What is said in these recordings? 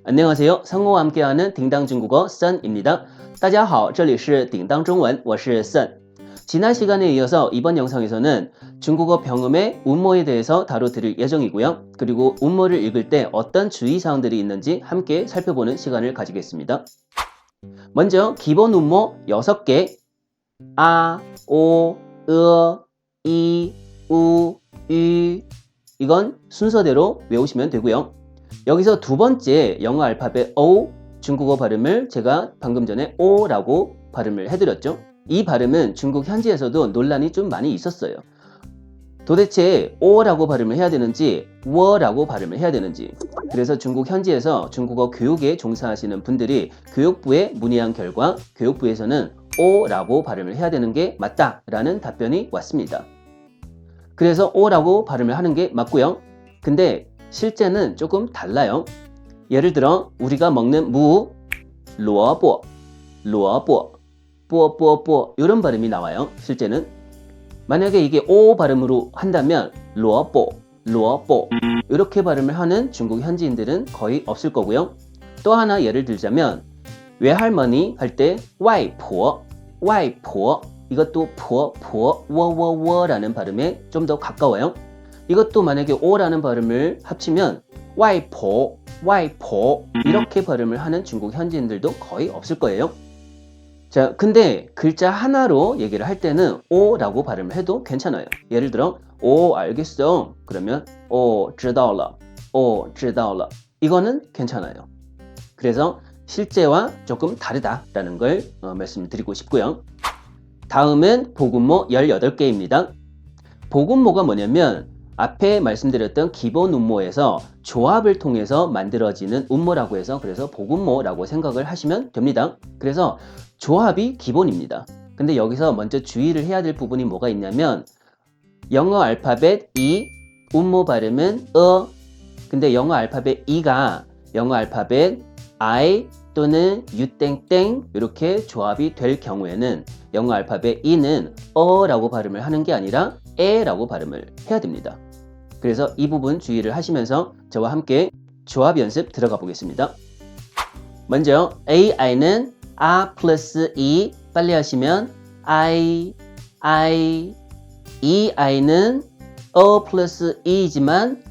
안녕하세요. 성우와 함께하는 딩당 중국어 Sun입니다. 大家好，这里是叮当中文，我是 Sun. 지난 시간에 이어서 이번 영상에서는 중국어 병음의 운모에 대해서 다뤄드릴 예정이고요. 그리고 운모를 읽을 때 어떤 주의사항들이 있는지 함께 살펴보는 시간을 가지겠습니다. 먼저 기본 운모 6개 아, 오, 이, 우, 유 이건 순서대로 외우시면 되고요. 여기서 두 번째 영어 알파벳 O 중국어 발음을 제가 방금 전에 O라고 발음을 해드렸죠. 이 발음은 중국 현지에서도 논란이 좀 많이 있었어요. 도대체 O라고 발음을 해야 되는지 워라고 발음을 해야 되는지. 그래서 중국 현지에서 중국어 교육에 종사하시는 분들이 교육부에 문의한 결과 교육부에서는 O라고 발음을 해야 되는 게 맞다라는 답변이 왔습니다. 그래서 O라고 발음을 하는 게 맞고요. 근데 실제는 조금 달라요. 예를 들어 우리가 먹는 무, 루어보, 뽀뽀뽀 이런 발음이 나와요. 실제는 만약에 이게 O 발음으로 한다면 루어보 이렇게 발음을 하는 중국 현지인들은 거의 없을 거고요. 또 하나 예를 들자면 외할머니 할 때 와이포 이것도 워라는 발음에 좀 더 가까워요. 이것도 만약에 오라는 발음을 합치면 와이포 이렇게 발음을 하는 중국 현지인들도 거의 없을 거예요. 자, 근데 글자 하나로 얘기를 할 때는 오라고 발음을 해도 괜찮아요. 예를 들어 오 알겠어 그러면 오知道了이거는 괜찮아요. 그래서 실제와 조금 다르다라는 걸 말씀드리고 싶고요. 다음은 복음모 18개입니다. 복음모가 뭐냐면 앞에 말씀드렸던 기본 운모에서 조합을 통해서 만들어지는 운모라고 해서 그래서 복음모라고 생각을 하시면 됩니다. 그래서 조합이 기본입니다. 근데 여기서 먼저 주의를 해야 될 부분이 뭐가 있냐면 영어 알파벳 E 운모 발음은 근데 영어 알파벳 E가 영어 알파벳 I 또는 유땡땡 이렇게 조합이 될 경우에는 영어 알파벳 E는 라고 발음을 하는 게 아니라 에라고 발음을 해야 됩니다. 그래서 이 부분 주의를 하시면서 저와 함께 조합 연습 들어가 보겠습니다. 먼저 AI는 아 플러스 E 빨리 하시면 I EI는 플러스 E이지만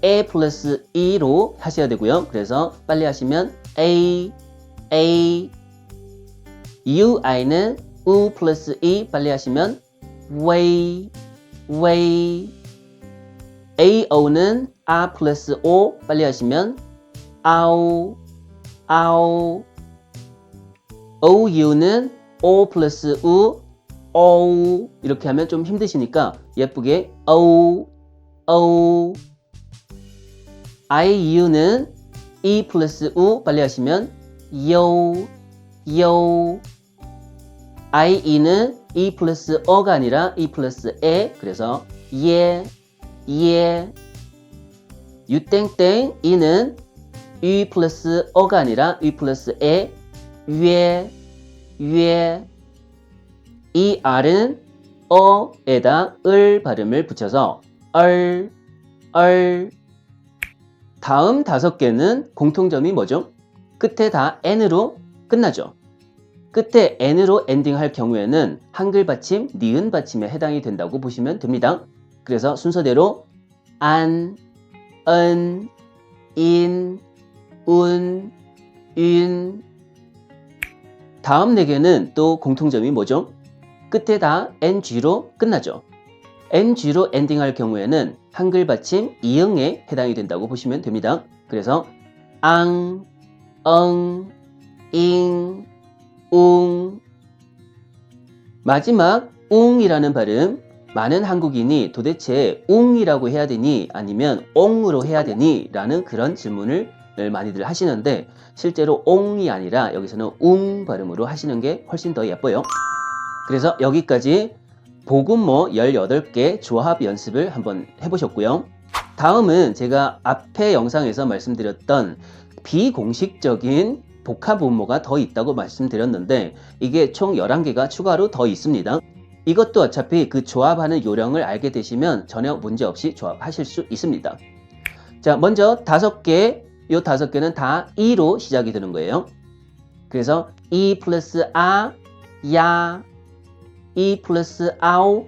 에 플러스 E로 하셔야 되고요. 그래서 빨리 하시면 A UI는 우 플러스 E 빨리 하시면 way AO는 아 플러스 O 빨리 하시면 아우 OU는 O 플러스 우 오우 이렇게 하면 좀 힘드시니까 예쁘게 오 IU는 E 플러스 우 빨리 하시면 요 IE는 E 플러스 어가 아니라 E 플러스 에 그래서 예 유땡땡 E는 U 플러스 어가 아니라 U 플러스 에 예 ER은 어에다 을 발음을 붙여서 얼 다음 5개는 공통점이 뭐죠? 끝에 다 N으로 끝나죠. 끝에 N으로 엔딩할 경우에는 한글 받침, 니은 받침에 해당이 된다고 보시면 됩니다. 그래서 순서대로 안, 은, 인, 운, 윤 다음 4개는 또 공통점이 뭐죠? 끝에 다 NG로 끝나죠. NG로 엔딩할 경우에는 한글 받침 이응에 해당이 된다고 보시면 됩니다. 그래서 앙, 엉, 잉, 웅 마지막 웅이라는 발음 많은 한국인이 도대체 웅이라고 해야 되니 아니면 옹으로 해야 되니 라는 그런 질문을 많이들 하시는데 실제로 옹이 아니라 여기서는 웅 발음으로 하시는 게 훨씬 더 예뻐요. 그래서 여기까지 복음모 18개 조합 연습을 한번 해보셨고요. 다음은 제가 앞에 영상에서 말씀드렸던 비공식적인 복합 운모가 더 있다고 말씀드렸는데 이게 총 11개가 추가로 더 있습니다. 이것도 어차피 그 조합하는 요령을 알게 되시면 전혀 문제없이 조합하실 수 있습니다. 자, 먼저 5개 이 5개는 다 이로 시작이 되는 거예요. 그래서 이 플러스 아, 야, 이 플러스 아오,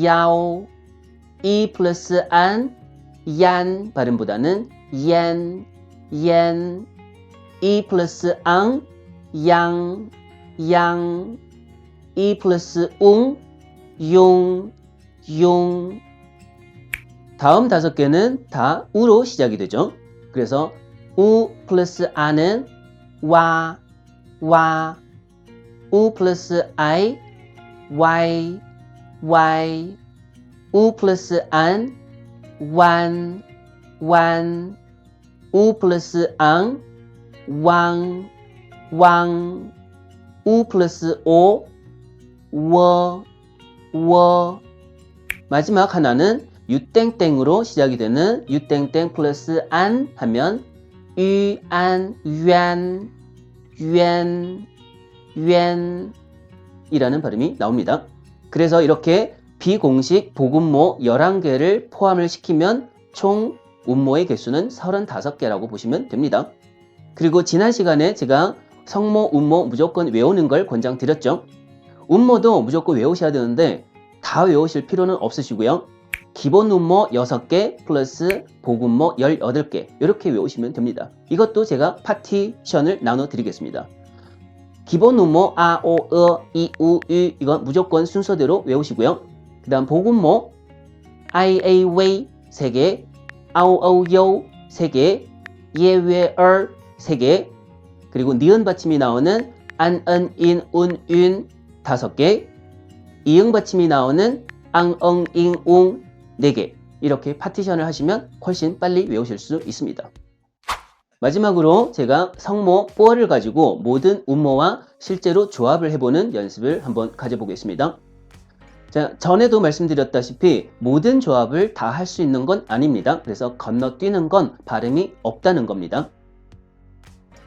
야오, 이 플러스 안, 얀 발음보다는 옌, 옌, 이 플러스 앙, 양, 양, 이 플러스 웅, 용, 용. 다음 5개는 다 우로 시작이 되죠. 그래서 우 플러스 아는 와, 와, 우 플러스 아이, 와이, 와이, 우 플러스 안, 완, 완, 우 플러스 앙, 왕, 왕, 우 플러스 오, 워, 워. 마지막 하나는 유땡땡으로 시작이 되는 유땡땡 플러스 안 하면 유, 안, yuan, yuan, yuan 이라는 발음이 나옵니다. 그래서 이렇게 비공식 복음모 11개를 포함을 시키면 총 운모의 개수는 35개라고 보시면 됩니다. 그리고 지난 시간에 제가 성모, 운모 무조건 외우는 걸 권장드렸죠. 운모도 무조건 외우셔야 되는데 다 외우실 필요는 없으시고요. 기본 운모 6개 플러스 복음모 18개 이렇게 외우시면 됩니다. 이것도 제가 파티션을 나눠 드리겠습니다. 기본 운모 아, 오, 어, 이, 우, 유 이건 무조건 순서대로 외우시고요. 그 다음 복음모 아이, 에이, 웨이 3개, 아오, 오, 요 3개, 예, 웨, 얼 3개, 그리고 니은 받침이 나오는 안, 은, 인, 운, 윤 5개, 이응 받침이 나오는 앙, 엉, 잉, 웅 4개 이렇게 파티션을 하시면 훨씬 빨리 외우실 수 있습니다. 마지막으로 제가 성모 4를 가지고 모든 운모와 실제로 조합을 해보는 연습을 한번 가져보겠습니다. 자, 전에도 말씀드렸다시피 모든 조합을 다 할 수 있는 건 아닙니다. 그래서 건너뛰는 건 발음이 없다는 겁니다.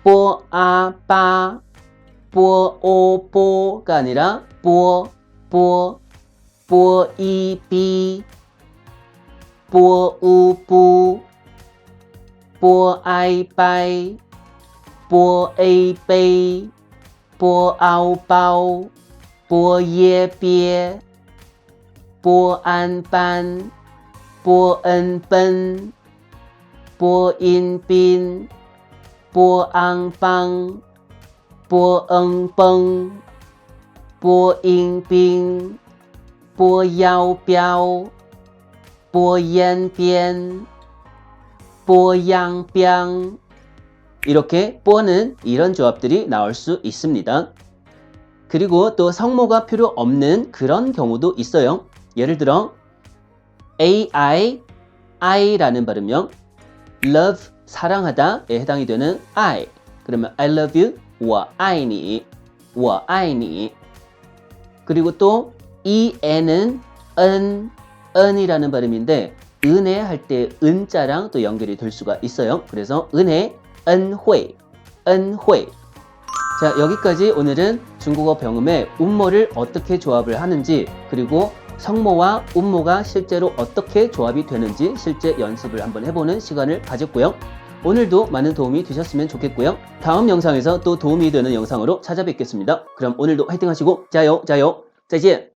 뽀, 아, 빠, 뽀, 오, 뽀가 아니라 뽀, 뽀, 뽀, 이, 비, 뽀, 우, 뿌, 뽀, 아이, 빠이, 뽀, 에이, 베이, 뽀, 아우, 빠우, 뽀, 예, 비에, 뽀, 안, 빤, 뽀, 은, 뻔, 뽀, 인, 빈, 뽀, 앙, 빵, 뽀, 응, 뻥, 뽀, 잉, 빙, 뽀, 야오, 뼈, 뽀, 옌, 변, 뽀, 양, 뿅 이렇게 뽀는 이런 조합들이 나올 수 있습니다. 그리고 또 성모가 필요 없는 그런 경우도 있어요. 예를 들어 AI, I라는 발음명 love, 사랑하다에 해당이 되는 I 그러면 I love you, 我爱你, 我爱你 그리고 또 EN은 은이라는 발음인데 은혜 할 때 은자랑 또 연결이 될 수가 있어요. 그래서 은혜, 은회, 은회. 자, 여기까지 오늘은 중국어 병음의 운모를 어떻게 조합을 하는지 그리고 성모와 운모가 실제로 어떻게 조합이 되는지 실제 연습을 한번 해보는 시간을 가졌고요. 오늘도 많은 도움이 되셨으면 좋겠고요. 다음 영상에서 또 도움이 되는 영상으로 찾아뵙겠습니다. 그럼 오늘도 화이팅 하시고 자요, 자요, 再见!